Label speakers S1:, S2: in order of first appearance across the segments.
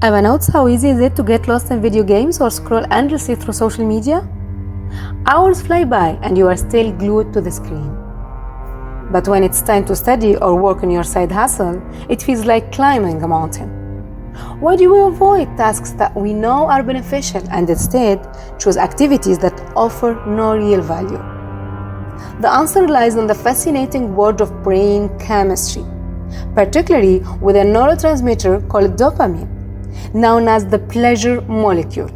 S1: Ever noticed how easy is it to get lost in video games or scroll endlessly through social media? Hours fly by and you are still glued to the screen. But when it's time to study or work on your side hustle, it feels like climbing a mountain. Why do we avoid tasks that we know are beneficial and instead choose activities that offer no real value? The answer lies in the fascinating world of brain chemistry, particularly with a neurotransmitter called dopamine, known as the pleasure molecule.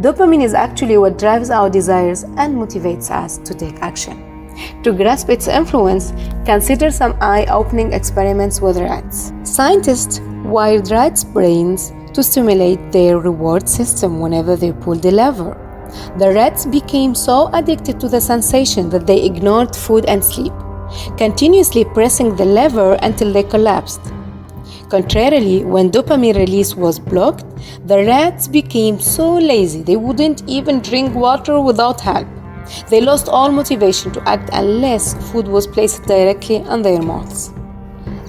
S1: Dopamine is actually what drives our desires and motivates us to take action. To grasp its influence, consider some eye-opening experiments with rats. Scientists wired rats' brains to stimulate their reward system whenever they pulled the lever. The rats became so addicted to the sensation that they ignored food and sleep, continuously pressing the lever until they collapsed. Contrarily, when dopamine release was blocked, the rats became so lazy they wouldn't even drink water without help. They lost all motivation to act unless food was placed directly on their mouths.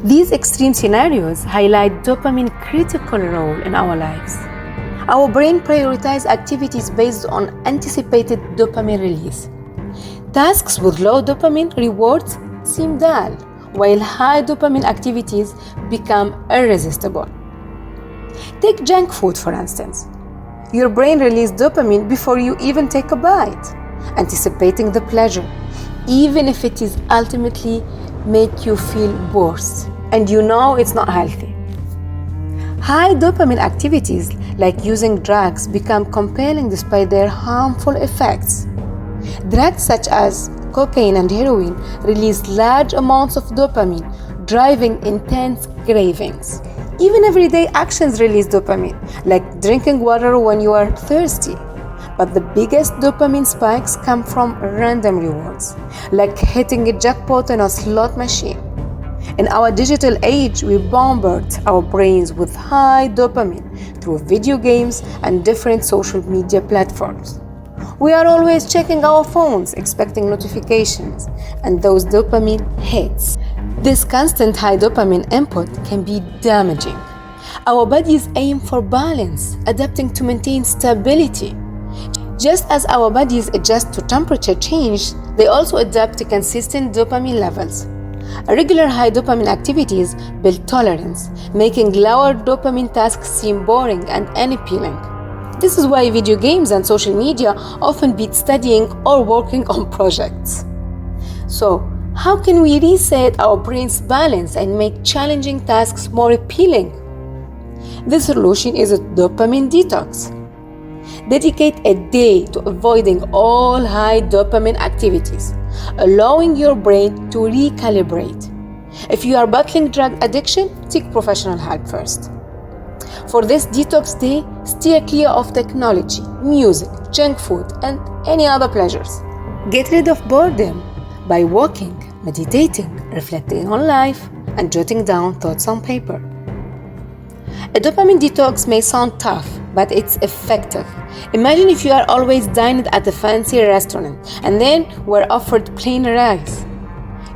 S1: These extreme scenarios highlight dopamine's critical role in our lives. Our brain prioritizes activities based on anticipated dopamine release. Tasks with low dopamine rewards seem dull, while high dopamine activities become irresistible. Take junk food, for instance. Your brain releases dopamine before you even take a bite, anticipating the pleasure, even if it is ultimately make you feel worse, and you know it's not healthy. High dopamine activities like using drugs become compelling despite their harmful effects. Drugs such as cocaine and heroin release large amounts of dopamine, driving intense cravings. Even everyday actions release dopamine, like drinking water when you are thirsty. But the biggest dopamine spikes come from random rewards, like hitting a jackpot in a slot machine. In our digital age, we bombard our brains with high dopamine through video games and different social media platforms. We are always checking our phones, expecting notifications, and those dopamine hits. This constant high dopamine input can be damaging. Our bodies aim for balance, adapting to maintain stability. Just as our bodies adjust to temperature change, they also adapt to consistent dopamine levels. Regular high dopamine activities build tolerance, making lower dopamine tasks seem boring and unappealing. This is why video games and social media often beat studying or working on projects. So, how can we reset our brain's balance and make challenging tasks more appealing? The solution is a dopamine detox. Dedicate a day to avoiding all high dopamine activities, allowing your brain to recalibrate. If you are battling drug addiction, seek professional help first. For this detox day, steer clear of technology, music, junk food, and any other pleasures. Get rid of boredom by walking, meditating, reflecting on life, and jotting down thoughts on paper. A dopamine detox may sound tough, but it's effective. Imagine if you are always dining at a fancy restaurant and then were offered plain rice.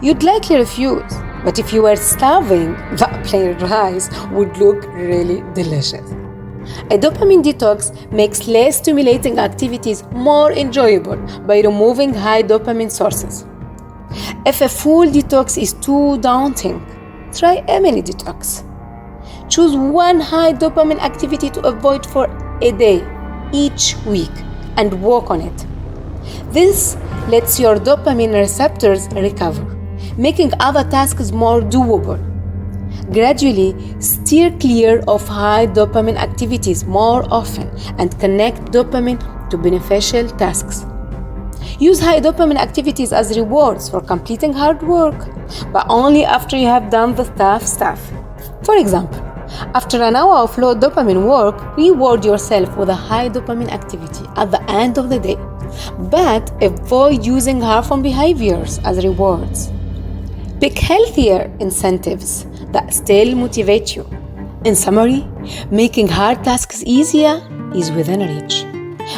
S1: You'd likely refuse, but if you were starving, that plain rice would look really delicious. A dopamine detox makes less stimulating activities more enjoyable by removing high dopamine sources. If a full detox is too daunting, try a mini detox. Choose one high dopamine activity to avoid for a day each week and work on it. This lets your dopamine receptors recover, making other tasks more doable. Gradually, steer clear of high dopamine activities more often and connect dopamine to beneficial tasks. Use high dopamine activities as rewards for completing hard work, but only after you have done the tough stuff. For example, after an hour of low dopamine work, reward yourself with a high dopamine activity at the end of the day, but avoid using harmful behaviors as rewards. Pick healthier incentives that still motivate you. In summary, making hard tasks easier is within reach.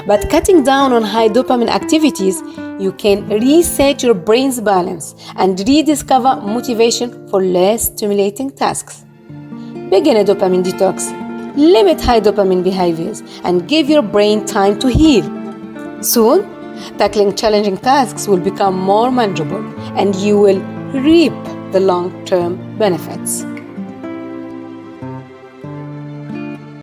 S1: But cutting down on high dopamine activities, you can reset your brain's balance and rediscover motivation for less stimulating tasks. Begin a dopamine detox. limit high dopamine behaviors, and give your brain time to heal. Soon, tackling challenging tasks will become more manageable, and you will reap the long-term benefits.